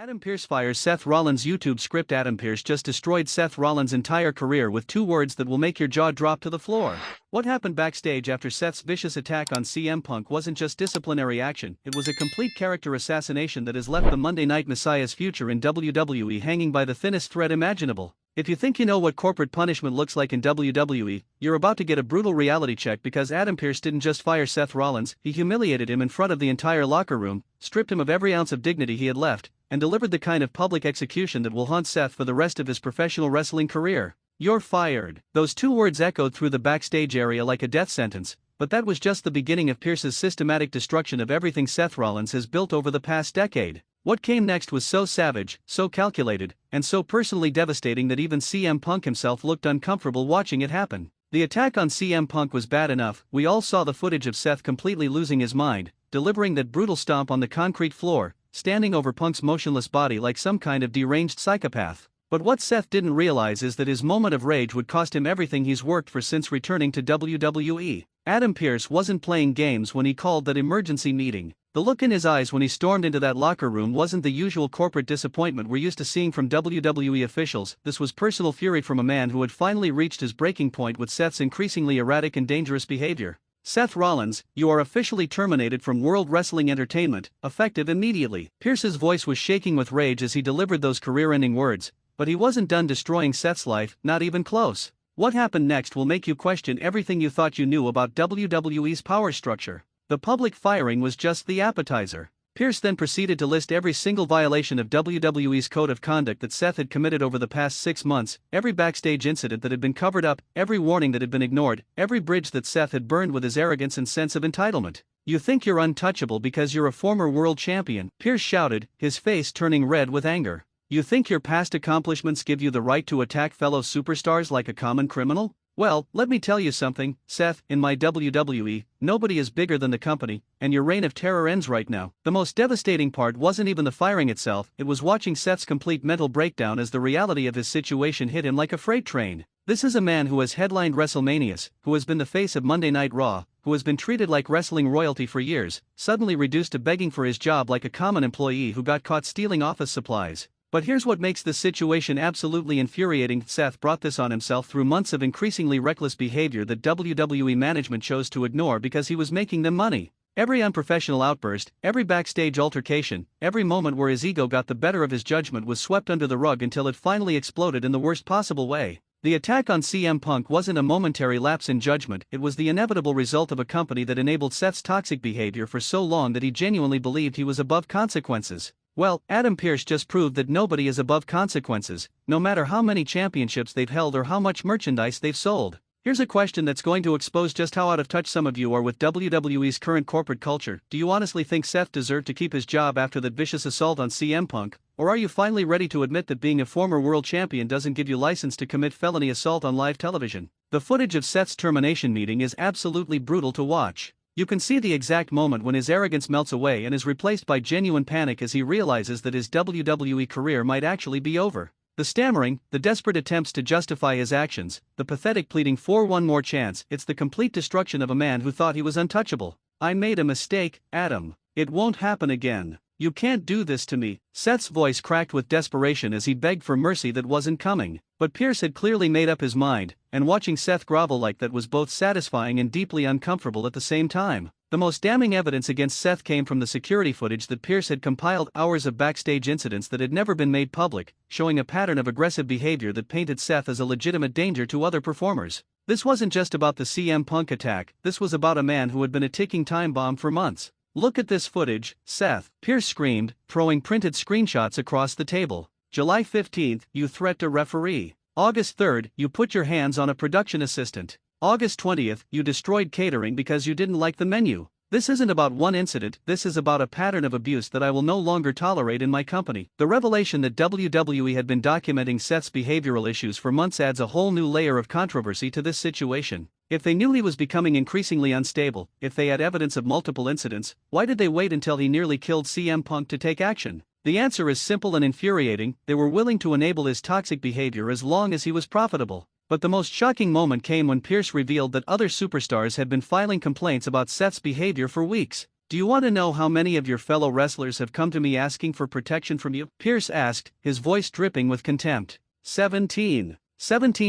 Adam Pearce fires Seth Rollins' YouTube script. Adam Pearce just destroyed Seth Rollins' entire career with two words that will make your jaw drop to the floor. What happened backstage after Seth's vicious attack on CM Punk wasn't just disciplinary action, it was a complete character assassination that has left the Monday Night Messiah's future in WWE hanging by the thinnest thread imaginable. If you think you know what corporate punishment looks like in WWE, you're about to get a brutal reality check, because Adam Pearce didn't just fire Seth Rollins, he humiliated him in front of the entire locker room, stripped him of every ounce of dignity he had left, and delivered the kind of public execution that will haunt Seth for the rest of his professional wrestling career. "You're fired." Those two words echoed through the backstage area like a death sentence, but that was just the beginning of Pearce's systematic destruction of everything Seth Rollins has built over the past decade. What came next was so savage, so calculated, and so personally devastating that even CM Punk himself looked uncomfortable watching it happen. The attack on CM Punk was bad enough. We all saw the footage of Seth completely losing his mind, delivering that brutal stomp on the concrete floor, standing over Punk's motionless body like some kind of deranged psychopath. But what Seth didn't realize is that his moment of rage would cost him everything he's worked for since returning to WWE. Adam Pearce wasn't playing games when he called that emergency meeting. The look in his eyes when he stormed into that locker room wasn't the usual corporate disappointment we're used to seeing from WWE officials. This was personal fury from a man who had finally reached his breaking point with Seth's increasingly erratic and dangerous behavior. "Seth Rollins, you are officially terminated from World Wrestling Entertainment, effective immediately." Pearce's voice was shaking with rage as he delivered those career-ending words, but he wasn't done destroying Seth's life, not even close. What happened next will make you question everything you thought you knew about WWE's power structure. The public firing was just the appetizer. Pearce then proceeded to list every single violation of WWE's code of conduct that Seth had committed over the past 6 months, every backstage incident that had been covered up, every warning that had been ignored, every bridge that Seth had burned with his arrogance and sense of entitlement. "You think you're untouchable because you're a former world champion," Pearce shouted, his face turning red with anger. "You think your past accomplishments give you the right to attack fellow superstars like a common criminal? Well, let me tell you something, Seth, in my WWE, nobody is bigger than the company, and your reign of terror ends right now." The most devastating part wasn't even the firing itself, it was watching Seth's complete mental breakdown as the reality of his situation hit him like a freight train. This is a man who has headlined WrestleManias, who has been the face of Monday Night Raw, who has been treated like wrestling royalty for years, suddenly reduced to begging for his job like a common employee who got caught stealing office supplies. But here's what makes this situation absolutely infuriating. Seth brought this on himself through months of increasingly reckless behavior that WWE management chose to ignore because he was making them money. Every unprofessional outburst, every backstage altercation, every moment where his ego got the better of his judgment was swept under the rug until it finally exploded in the worst possible way. The attack on CM Punk wasn't a momentary lapse in judgment, it was the inevitable result of a company that enabled Seth's toxic behavior for so long that he genuinely believed he was above consequences. Well, Adam Pearce just proved that nobody is above consequences, no matter how many championships they've held or how much merchandise they've sold. Here's a question that's going to expose just how out of touch some of you are with WWE's current corporate culture. Do you honestly think Seth deserved to keep his job after that vicious assault on CM Punk? Or are you finally ready to admit that being a former world champion doesn't give you license to commit felony assault on live television? The footage of Seth's termination meeting is absolutely brutal to watch. You can see the exact moment when his arrogance melts away and is replaced by genuine panic as he realizes that his WWE career might actually be over. The stammering, the desperate attempts to justify his actions, the pathetic pleading for one more chance, it's the complete destruction of a man who thought he was untouchable. "I made a mistake, Adam. It won't happen again. You can't do this to me." Seth's voice cracked with desperation as he begged for mercy that wasn't coming. But Pearce had clearly made up his mind, and watching Seth grovel like that was both satisfying and deeply uncomfortable at the same time. The most damning evidence against Seth came from the security footage that Pearce had compiled, hours of backstage incidents that had never been made public, showing a pattern of aggressive behavior that painted Seth as a legitimate danger to other performers. This wasn't just about the CM Punk attack, this was about a man who had been a ticking time bomb for months. "Look at this footage, Seth," Pearce screamed, throwing printed screenshots across the table. "July 15th, you threat a referee. August 3rd, you put your hands on a production assistant. August 20th, you destroyed catering because you didn't like the menu. This isn't about one incident, this is about a pattern of abuse that I will no longer tolerate in my company." The revelation that WWE had been documenting Seth's behavioral issues for months adds a whole new layer of controversy to this situation. If they knew he was becoming increasingly unstable, if they had evidence of multiple incidents, why did they wait until he nearly killed CM Punk to take action? The answer is simple and infuriating: they were willing to enable his toxic behavior as long as he was profitable. But the most shocking moment came when Pearce revealed that other superstars had been filing complaints about Seth's behavior for weeks. Do you want to know how many of your fellow wrestlers have come to me asking for protection from you? Pearce asked, his voice dripping with contempt. 17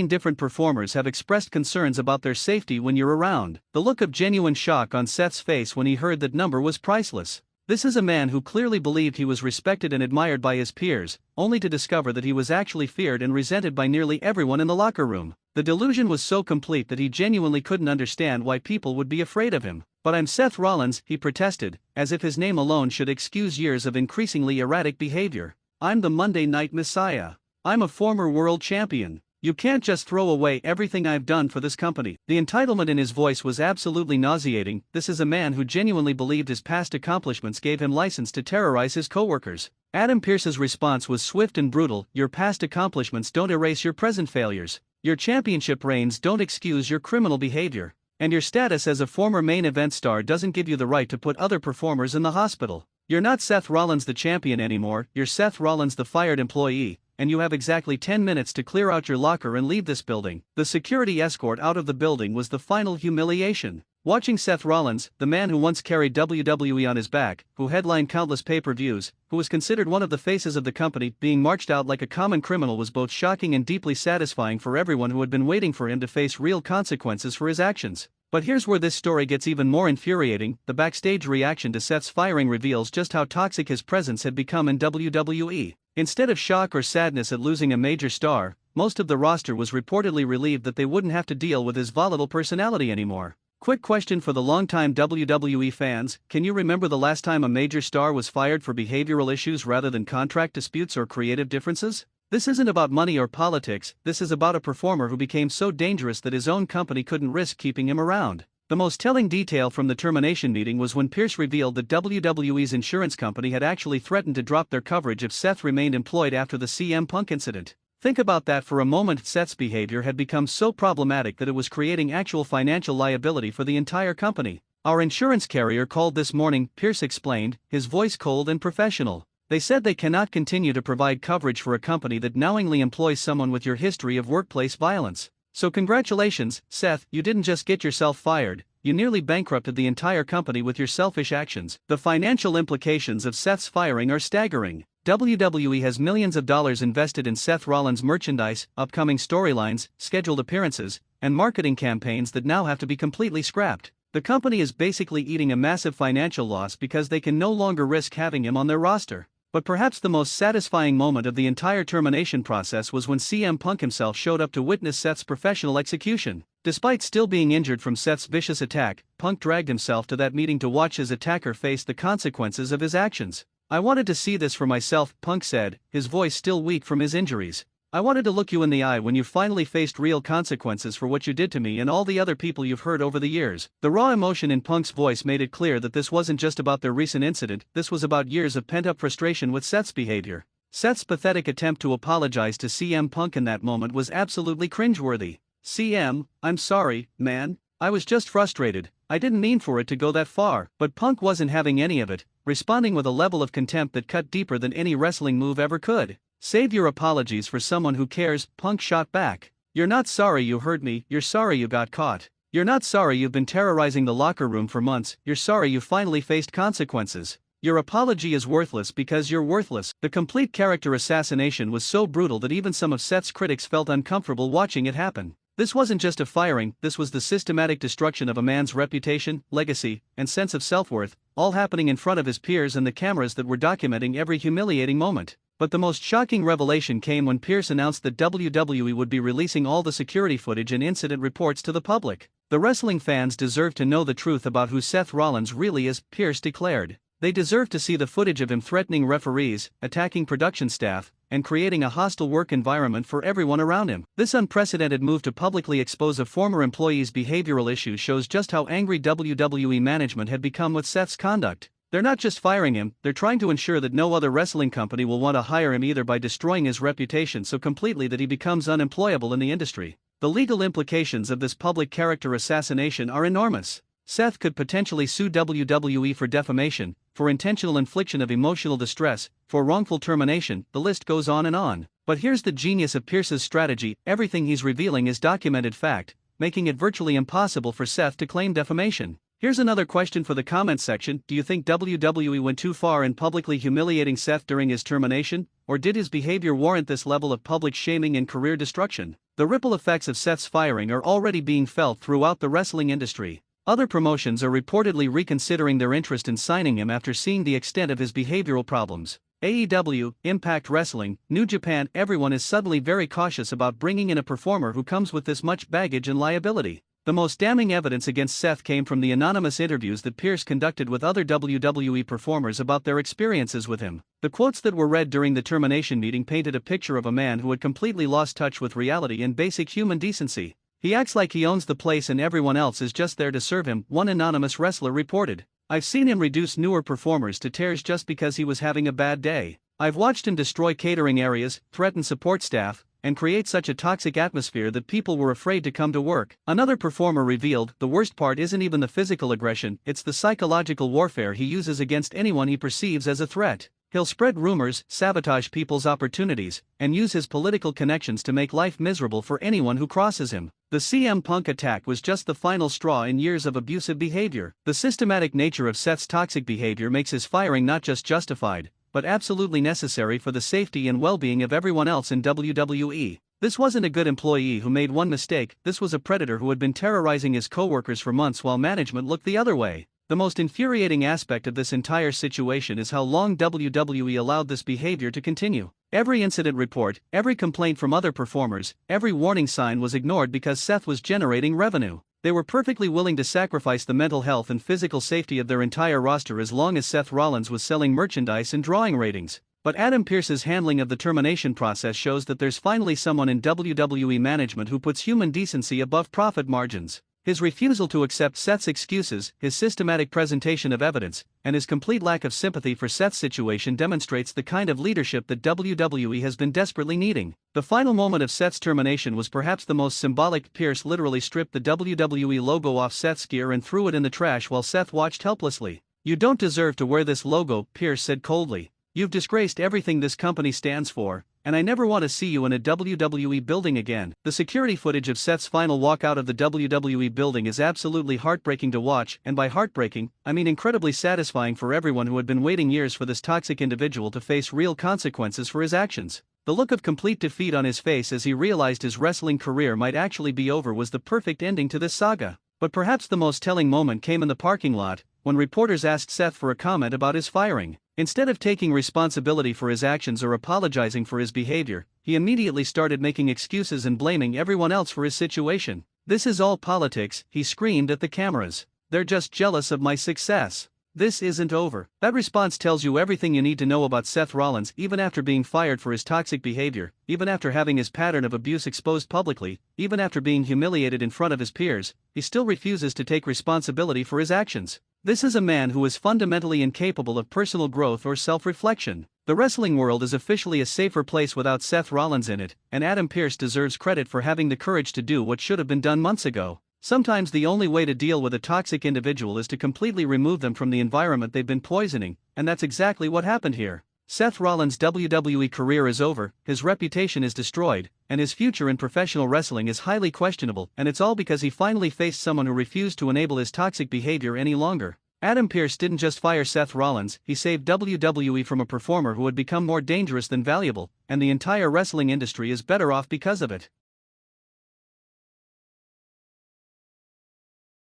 different performers have expressed concerns about their safety when you're around. The look of genuine shock on Seth's face when he heard that number was priceless. This is a man who clearly believed he was respected and admired by his peers, only to discover that he was actually feared and resented by nearly everyone in the locker room. The delusion was so complete that he genuinely couldn't understand why people would be afraid of him. "But I'm Seth Rollins," he protested, as if his name alone should excuse years of increasingly erratic behavior. "I'm the Monday Night Messiah. I'm a former world champion. You can't just throw away everything I've done for this company." The entitlement in his voice was absolutely nauseating. This is a man who genuinely believed his past accomplishments gave him license to terrorize his co-workers. Adam Pearce's response was swift and brutal. "Your past accomplishments don't erase your present failures. Your championship reigns don't excuse your criminal behavior. And your status as a former main event star doesn't give you the right to put other performers in the hospital. You're not Seth Rollins the champion anymore, you're Seth Rollins the fired employee, and you have exactly 10 minutes to clear out your locker and leave this building." The security escort out of the building was the final humiliation. Watching Seth Rollins, the man who once carried WWE on his back, who headlined countless pay-per-views, who was considered one of the faces of the company, being marched out like a common criminal was both shocking and deeply satisfying for everyone who had been waiting for him to face real consequences for his actions. But here's where this story gets even more infuriating. The backstage reaction to Seth's firing reveals just how toxic his presence had become in WWE. Instead of shock or sadness at losing a major star, most of the roster was reportedly relieved that they wouldn't have to deal with his volatile personality anymore. Quick question for the longtime WWE fans: can you remember the last time a major star was fired for behavioral issues rather than contract disputes or creative differences? This isn't about money or politics, this is about a performer who became so dangerous that his own company couldn't risk keeping him around. The most telling detail from the termination meeting was when Pearce revealed that WWE's insurance company had actually threatened to drop their coverage if Seth remained employed after the CM Punk incident. Think about that for a moment. Seth's behavior had become so problematic that it was creating actual financial liability for the entire company. "Our insurance carrier called this morning," Pearce explained, his voice cold and professional. "They said they cannot continue to provide coverage for a company that knowingly employs someone with your history of workplace violence. So congratulations, Seth, you didn't just get yourself fired, you nearly bankrupted the entire company with your selfish actions." The financial implications of Seth's firing are staggering. WWE has millions of dollars invested in Seth Rollins' merchandise, upcoming storylines, scheduled appearances, and marketing campaigns that now have to be completely scrapped. The company is basically eating a massive financial loss because they can no longer risk having him on their roster. But perhaps the most satisfying moment of the entire termination process was when CM Punk himself showed up to witness Seth's professional execution. Despite still being injured from Seth's vicious attack, Punk dragged himself to that meeting to watch his attacker face the consequences of his actions. "I wanted to see this for myself," Punk said, his voice still weak from his injuries. "I wanted to look you in the eye when you finally faced real consequences for what you did to me and all the other people you've hurt over the years." The raw emotion in Punk's voice made it clear that this wasn't just about their recent incident, this was about years of pent-up frustration with Seth's behavior. Seth's pathetic attempt to apologize to CM Punk in that moment was absolutely cringeworthy. "CM, I'm sorry, man. I was just frustrated. I didn't mean for it to go that far." But Punk wasn't having any of it, responding with a level of contempt that cut deeper than any wrestling move ever could. "Save your apologies for someone who cares," Punk shot back. "You're not sorry you hurt me, you're sorry you got caught. You're not sorry you've been terrorizing the locker room for months, you're sorry you finally faced consequences. Your apology is worthless because you're worthless." The complete character assassination was so brutal that even some of Seth's critics felt uncomfortable watching it happen. This wasn't just a firing, this was the systematic destruction of a man's reputation, legacy, and sense of self-worth, all happening in front of his peers and the cameras that were documenting every humiliating moment. But the most shocking revelation came when Pearce announced that WWE would be releasing all the security footage and incident reports to the public. "The wrestling fans deserve to know the truth about who Seth Rollins really is," Pearce declared. "They deserve to see the footage of him threatening referees, attacking production staff, and creating a hostile work environment for everyone around him." This unprecedented move to publicly expose a former employee's behavioral issues shows just how angry WWE management had become with Seth's conduct. They're not just firing him, they're trying to ensure that no other wrestling company will want to hire him either by destroying his reputation so completely that he becomes unemployable in the industry. The legal implications of this public character assassination are enormous. Seth could potentially sue WWE for defamation, for intentional infliction of emotional distress, for wrongful termination, the list goes on and on. But here's the genius of Pearce's strategy: everything he's revealing is documented fact, making it virtually impossible for Seth to claim defamation. Here's another question for the comments section. Do you think WWE went too far in publicly humiliating Seth during his termination, or did his behavior warrant this level of public shaming and career destruction? The ripple effects of Seth's firing are already being felt throughout the wrestling industry. Other promotions are reportedly reconsidering their interest in signing him after seeing the extent of his behavioral problems. AEW, Impact Wrestling, New Japan, everyone is suddenly very cautious about bringing in a performer who comes with this much baggage and liability. The most damning evidence against Seth came from the anonymous interviews that Pearce conducted with other WWE performers about their experiences with him. The quotes that were read during the termination meeting painted a picture of a man who had completely lost touch with reality and basic human decency. He acts like he owns the place and everyone else is just there to serve him, one anonymous wrestler reported. I've seen him reduce newer performers to tears just because he was having a bad day. I've watched him destroy catering areas, threaten support staff, and create such a toxic atmosphere that people were afraid to come to work. Another performer revealed, the worst part isn't even the physical aggression, it's the psychological warfare he uses against anyone he perceives as a threat. He'll spread rumors, sabotage people's opportunities, and use his political connections to make life miserable for anyone who crosses him. The CM Punk attack was just the final straw in years of abusive behavior. The systematic nature of Seth's toxic behavior makes his firing not just justified, but absolutely necessary for the safety and well-being of everyone else in WWE. This wasn't a good employee who made one mistake, this was a predator who had been terrorizing his co-workers for months while management looked the other way. The most infuriating aspect of this entire situation is how long WWE allowed this behavior to continue. Every incident report, every complaint from other performers, every warning sign was ignored because Seth was generating revenue. They were perfectly willing to sacrifice the mental health and physical safety of their entire roster as long as Seth Rollins was selling merchandise and drawing ratings. But Adam Pearce's handling of the termination process shows that there's finally someone in WWE management who puts human decency above profit margins. His refusal to accept Seth's excuses, his systematic presentation of evidence, and his complete lack of sympathy for Seth's situation demonstrates the kind of leadership that WWE has been desperately needing. The final moment of Seth's termination was perhaps the most symbolic. Pearce literally stripped the WWE logo off Seth's gear and threw it in the trash while Seth watched helplessly. "You don't deserve to wear this logo," Pearce said coldly. "You've disgraced everything this company stands for, and I never want to see you in a WWE building again." The security footage of Seth's final walk out of the WWE building is absolutely heartbreaking to watch, and by heartbreaking, I mean incredibly satisfying for everyone who had been waiting years for this toxic individual to face real consequences for his actions. The look of complete defeat on his face as he realized his wrestling career might actually be over was the perfect ending to this saga. But perhaps the most telling moment came in the parking lot, when reporters asked Seth for a comment about his firing. Instead of taking responsibility for his actions or apologizing for his behavior, he immediately started making excuses and blaming everyone else for his situation. "This is all politics," he screamed at the cameras. "They're just jealous of my success. This isn't over." That response tells you everything you need to know about Seth Rollins. Even after being fired for his toxic behavior, even after having his pattern of abuse exposed publicly, even after being humiliated in front of his peers, he still refuses to take responsibility for his actions. This is a man who is fundamentally incapable of personal growth or self-reflection. The wrestling world is officially a safer place without Seth Rollins in it, and Adam Pearce deserves credit for having the courage to do what should have been done months ago. Sometimes the only way to deal with a toxic individual is to completely remove them from the environment they've been poisoning, and that's exactly what happened here. Seth Rollins' WWE career is over, his reputation is destroyed, and his future in professional wrestling is highly questionable, and it's all because he finally faced someone who refused to enable his toxic behavior any longer. Adam Pearce didn't just fire Seth Rollins, he saved WWE from a performer who had become more dangerous than valuable, and the entire wrestling industry is better off because of it.